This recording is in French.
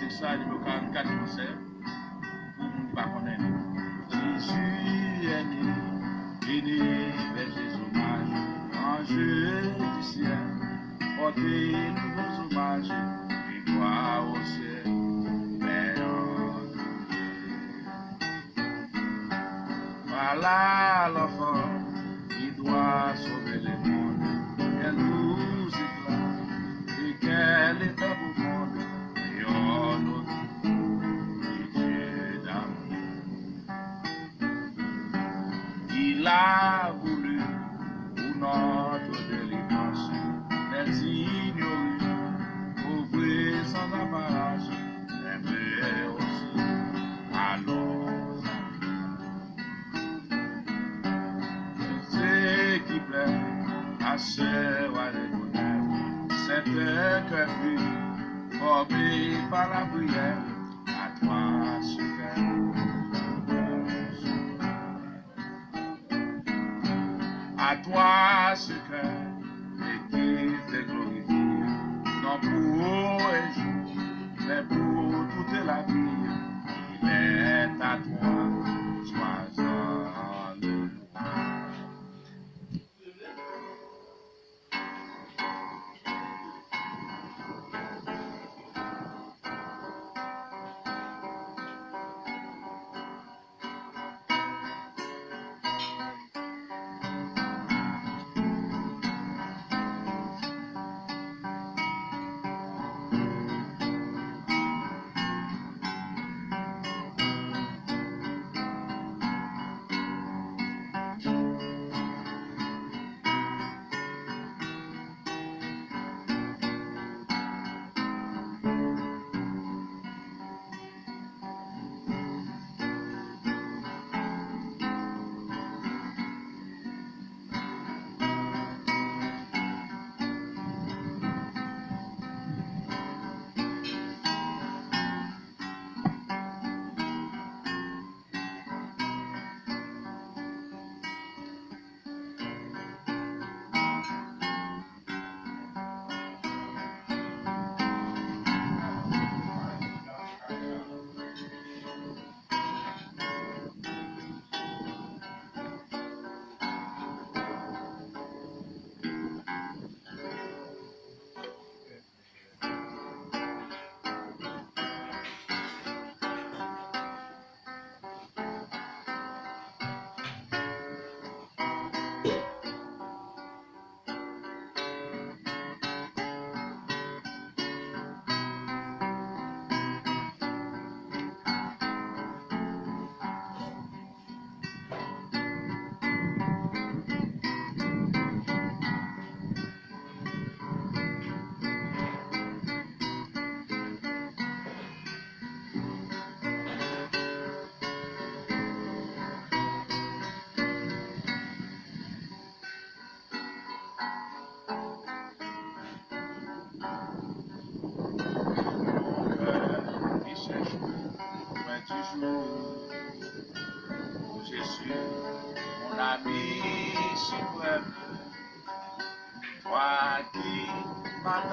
article ça, numéro 44 français, pour ne pas connaître. Jésus est né, vers Jésus hommage, ange du ciel, portez nouveaux hommages, et gloire au ciel, Père. Voilà l'enfant qui doit sauver les mondes, quel nous éclat, et quel état profonde, et en notre Dieu d'amour. Il a voulu pour notre délivrance, les ignorés, pauvres sans apparence, aimer aussi, alors c'est qui plaît à ce roi de bonheur, c'est un cœur pur, formé par la prière, à toi ce cœur. À toi ce cœur, et qui te glorifie, non pour un jour, mais pour toute la vie, il est à toi, sois-en le roi. Jésus, mon ami suprême, toi qui m'attends.